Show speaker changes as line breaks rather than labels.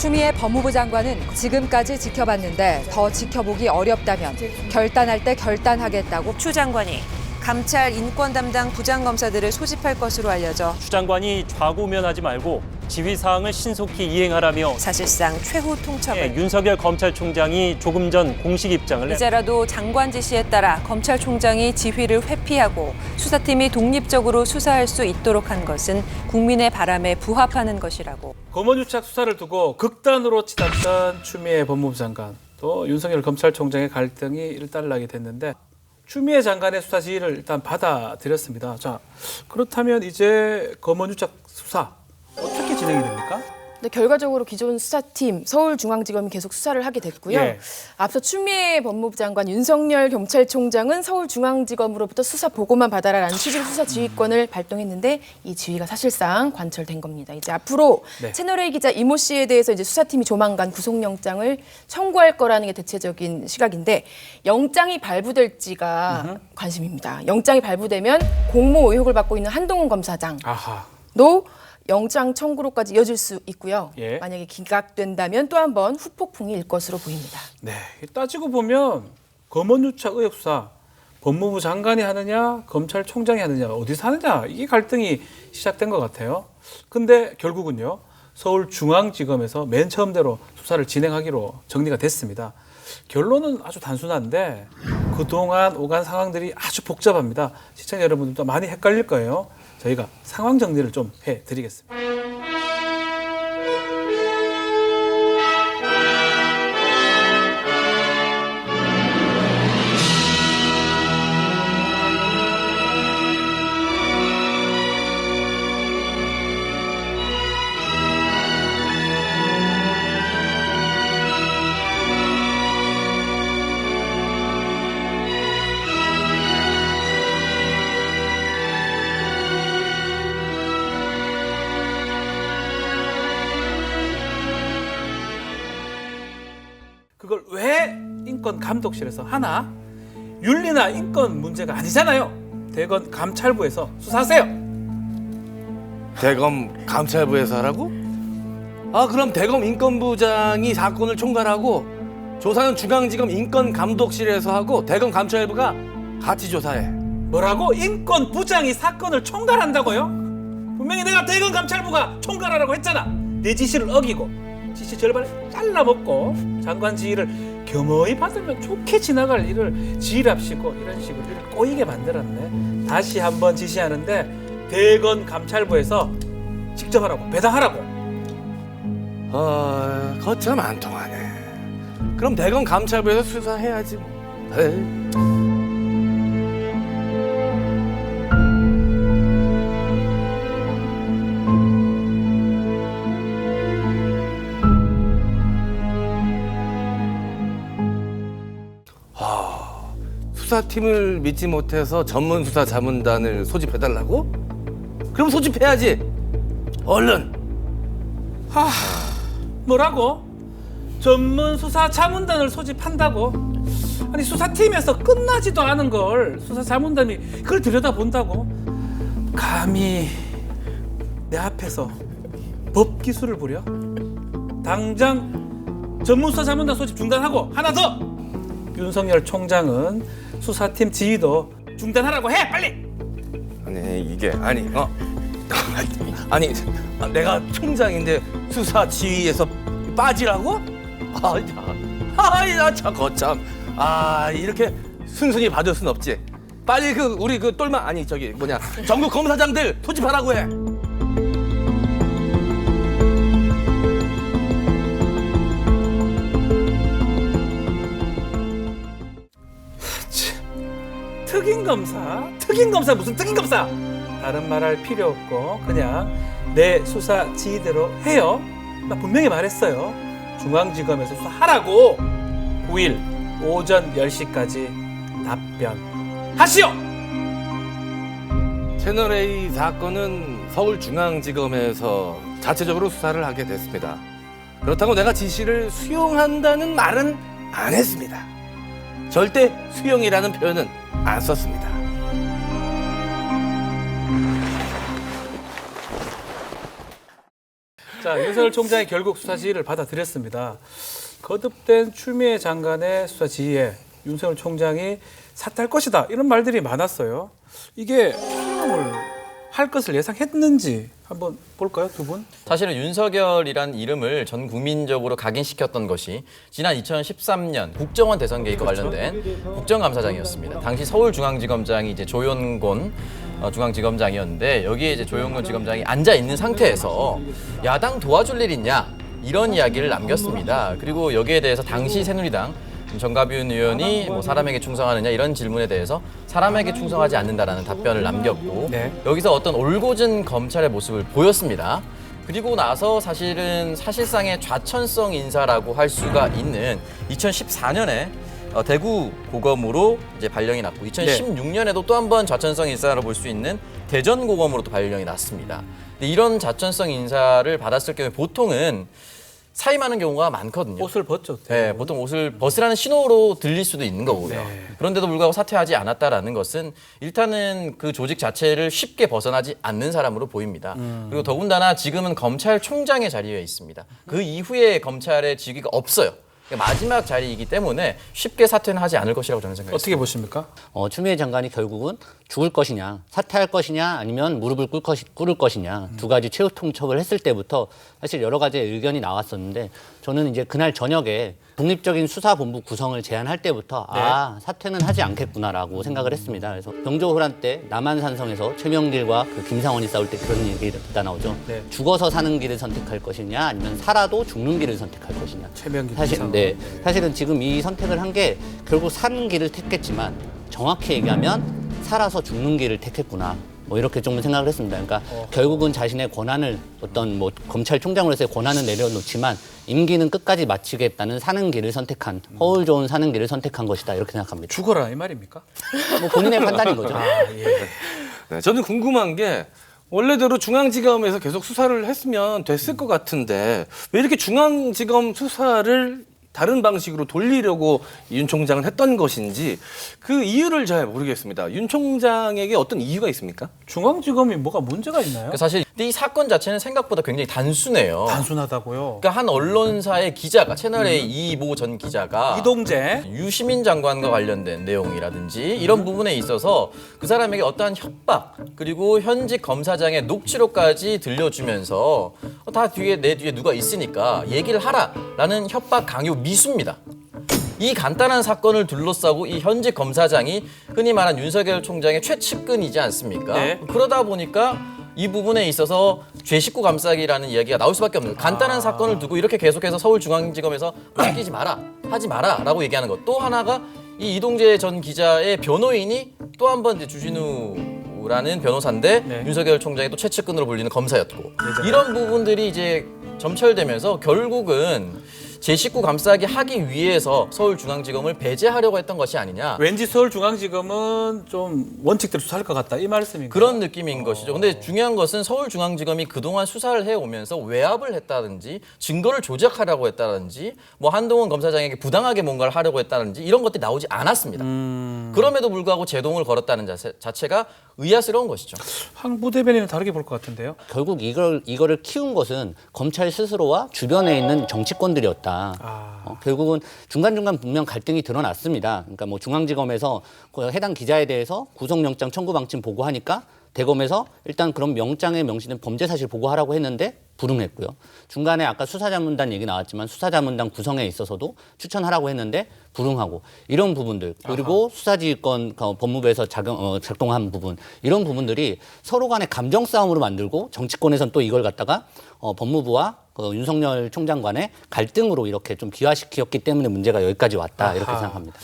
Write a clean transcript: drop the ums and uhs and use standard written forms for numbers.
추미애 법무부 장관은 지금까지 지켜봤는데 더 지켜보기 어렵다면 결단할 때 결단하겠다고
추 장관이 감찰 인권 담당 부장검사들을 소집할 것으로 알려져
추 장관이 좌고면하지 말고 지휘사항을 신속히 이행하라며
사실상 최후 통첩을
윤석열 검찰총장이 조금 전 공식 입장을
이제라도 장관 지시에 따라 검찰총장이 지휘를 회피하고 수사팀이 독립적으로 수사할 수 있도록 한 것은 국민의 바람에 부합하는 것이라고.
검언유착 수사를 두고 극단으로 치닫던 추미애 법무부 장관 또 윤석열 검찰총장의 갈등이 일단락이 됐는데 추미애 장관의 수사 지휘를 일단 받아들였습니다. 자, 그렇다면 이제 검언유착 수사 어떻게 진행이 됩니까?
네, 결과적으로 기존 수사팀 서울중앙지검이 계속 수사를 하게 됐고요.
예.
앞서 추미애 법무부 장관, 윤석열 경찰총장은 서울중앙지검으로부터 수사 보고만 받아라라는 취지로 수사 지휘권을 발동했는데 이 지휘가 사실상 관철된 겁니다. 이제 앞으로
네.
채널A 기자 이모 씨에 대해서 이제 수사팀이 조만간 구속영장을 청구할 거라는 게 대체적인 시각인데 영장이 발부될지가 관심입니다. 영장이 발부되면 공모 의혹을 받고 있는 한동훈 검사장도
아하.
영장 청구로까지 이어질 수 있고요.
예.
만약에 기각된다면 또 한 번 후폭풍이 일 것으로 보입니다.
네, 따지고 보면 검언유착 의혹 수사 법무부 장관이 하느냐 검찰총장이 하느냐 어디서 하느냐 이게 갈등이 시작된 것 같아요. 근데 결국은요 서울중앙지검에서 맨 처음대로 수사를 진행하기로 정리가 됐습니다. 결론은 아주 단순한데 그동안 오간 상황들이 아주 복잡합니다. 시청자 여러분들도 많이 헷갈릴 거예요. 저희가 상황 정리를 좀 해드리겠습니다. 그걸 왜 인권감독실에서 하나? 윤리나 인권 문제가 아니잖아요. 대검 감찰부에서 수사하세요.
대검 감찰부에서 하라고? 아, 그럼 대검 인권부장이 사건을 총괄하고 조사는 중앙지검 인권감독실에서 하고 대검 감찰부가 같이 조사해.
뭐라고? 인권부장이 사건을 총괄한다고요? 분명히 내가 대검 감찰부가 총괄하라고 했잖아. 내 지시를 어기고 지시 절반을 잘라먹고 장관 지휘를 겸허히 받으면 좋게 지나갈 일을 지휘랍시고 이런 식으로 일을 꼬이게 만들었네. 다시 한번 지시하는데 대검 감찰부에서 직접 하라고 배당하라고.
거참 안 통하네. 그럼 대검 감찰부에서 수사해야지 뭐. 에이. 수사팀을 믿지 못해서 전문수사 자문단을 소집해달라고? 그럼 소집해야지. 얼른.
뭐라고? 전문 수사 자문단을 소집한다고? 아니 수사팀에서 끝나지도 않은 걸 수사 자문단이 그걸 들여다본다고? 감히 내 앞에서 법 기술을 부려? 당장 전문 수사 자문단 소집 중단하고 하나 더! 윤석열 총장은 수사팀 지휘도 중단하라고 해 빨리!
아니 이게 아니 내가 총장인데 수사 지휘에서 빠지라고? 나참 거참 이렇게 순순히 받을 순 없지. 빨리 우리 똘마 아니 저기 뭐냐 전국 검사장들 소집하라고 해.
특임검사 무슨 특임검사? 다른 말할 필요 없고 그냥 내 수사 지휘대로 해요. 나 분명히 말했어요. 중앙지검에서 수사하라고. 9일 오전 10시까지 답변하시오.
채널A 사건은 서울중앙지검에서 자체적으로 수사를 하게 됐습니다. 그렇다고 내가 지시를 수용한다는 말은 안 했습니다. 절대 수용이라는 표현은 안 썼습니다.
자, 윤석열 총장이 결국 수사 지휘를 받아들였습니다. 거듭된 추미애 장관의 수사 지휘에 윤석열 총장이 사퇴할 것이다 이런 말들이 많았어요. 이게 수용을 할 것을 예상했는지 한번 볼까요, 두 분?
사실은 윤석열이란 이름을 전 국민적으로 각인시켰던 것이 지난 2013년 국정원 대선 개입과 관련된 국정감사장이었습니다. 당시 서울중앙지검장이 이제 조윤곤 중앙지검장이었는데 여기에 이제 조윤곤 지검장이 앉아 있는 상태에서 야당 도와줄 일 있냐 이런 이야기를 남겼습니다. 그리고 여기에 대해서 당시 새누리당 정가윤 의원이 뭐 사람에게 충성하느냐 이런 질문에 대해서 사람에게 충성하지 않는다라는 답변을 남겼고
네.
여기서 어떤 올곧은 검찰의 모습을 보였습니다. 그리고 나서 사실상의 좌천성 인사라고 할 수가 있는 2014년에 대구 고검으로 이제 발령이 났고 2016년에도 또 한 번 좌천성 인사로 볼 수 있는 대전 고검으로 또 발령이 났습니다. 근데 이런 좌천성 인사를 받았을 경우에 보통은 사임하는 경우가 많거든요.
옷을 벗죠.
네, 보통 옷을 벗으라는 신호로 들릴 수도 있는 거고요.
네.
그런데도 불구하고 사퇴하지 않았다라는 것은 일단은 그 조직 자체를 쉽게 벗어나지 않는 사람으로 보입니다. 그리고 더군다나 지금은 검찰총장의 자리에 있습니다. 그 이후에 검찰의 직위가 없어요. 그러니까 마지막 자리이기 때문에 쉽게 사퇴는 하지 않을 것이라고 저는 생각합니다.
어떻게 보십니까?
추미애 장관이 결국은 죽을 것이냐, 사퇴할 것이냐, 아니면 무릎을 꿇을 것이냐 두 가지 최후 통첩을 했을 때부터 사실 여러 가지 의견이 나왔었는데 저는 이제 그날 저녁에 독립적인 수사본부 구성을 제안할 때부터 사퇴는 하지 않겠구나라고 생각을 했습니다. 그래서 병조호란 때 남한산성에서 최명길과 그 김상원이 싸울 때 그런 얘기가 나오죠.
네.
죽어서 사는 길을 선택할 것이냐, 아니면 살아도 죽는 길을 선택할 것이냐.
최명길
사실은 지금 이 선택을 한 게 결국 사는 길을 택했지만 정확히 얘기하면 살아서 죽는 길을 택했구나. 뭐 이렇게 좀 생각을 했습니다. 그러니까 결국은 자신의 권한을 어떤 뭐 검찰총장으로서의 권한을 내려놓지만 임기는 끝까지 마치겠다는 사는 길을 선택한 허울 좋은 사는 길을 선택한 것이다 이렇게 생각합니다.
죽어라 이 말입니까?
뭐 본인의 판단인 거죠.
네, 저는 궁금한 게 원래대로 중앙지검에서 계속 수사를 했으면 됐을 것 같은데 왜 이렇게 중앙지검 수사를 다른 방식으로 돌리려고 윤 총장은 했던 것인지 그 이유를 잘 모르겠습니다. 윤 총장에게 어떤 이유가 있습니까?
중앙지검이 뭐가 문제가 있나요?
그러니까 사실 이 사건 자체는 생각보다 굉장히 단순해요.
단순하다고요.
그러니까 한 언론사의 기자가 채널A 이모 전 기자가
이동재
유시민 장관과 관련된 내용이라든지 이런 부분에 있어서 그 사람에게 어떠한 협박 그리고 현직 검사장의 녹취록까지 들려주면서 내 뒤에 누가 있으니까 얘기를 하라라는 협박 강요 미수입니다. 이 간단한 사건을 둘러싸고 이 현직 검사장이 흔히 말하는 윤석열 총장의 최측근이지 않습니까?
네.
그러다 보니까 이 부분에 있어서 죄 식구 감싸기라는 이야기가 나올 수밖에 없는 거예요. 간단한 사건을 두고 이렇게 계속해서 서울중앙지검에서 맡기지 마라, 하지 마라 라고 얘기하는 것. 또 하나가 이 이동재 전 기자의 변호인이 또 한 번 주진우라는 변호사인데 윤석열 총장이 또 최측근으로 불리는 검사였고 이런 부분들이 이제 점철되면서 결국은 제 식구 감싸기 하기 위해서 서울중앙지검을 배제하려고 했던 것이 아니냐.
왠지 서울중앙지검은 좀 원칙대로 수사할 것 같다 이 말씀인가요?
그런 느낌인 것이죠. 근데 중요한 것은 서울중앙지검이 그동안 수사를 해오면서 외압을 했다든지 증거를 조작하려고 했다든지 뭐 한동훈 검사장에게 부당하게 뭔가를 하려고 했다든지 이런 것들이 나오지 않았습니다. 그럼에도 불구하고 제동을 걸었다는 자체가 의아스러운 것이죠.
황 부대변인은 다르게 볼 것 같은데요.
결국 이거를 키운 것은 검찰 스스로와 주변에 있는 정치권들이었다. 결국은 중간중간 분명 갈등이 드러났습니다. 그러니까 뭐 중앙지검에서 그 해당 기자에 대해서 구속영장 청구 방침 보고하니까 대검에서 일단 그런 명장에 명시된 범죄 사실 보고하라고 했는데 불응했고요. 중간에 아까 수사자문단 얘기 나왔지만 수사자문단 구성에 있어서도 추천하라고 했는데 불응하고 이런 부분들 그리고 수사지휘권 법무부에서 작동한 부분 이런 부분들이 서로 간의 감정 싸움으로 만들고 정치권에서는 또 이걸 갖다가 법무부와 윤석열 총장 간의 갈등으로 이렇게 좀 비화시켰기 때문에 문제가 여기까지 왔다 이렇게 생각합니다.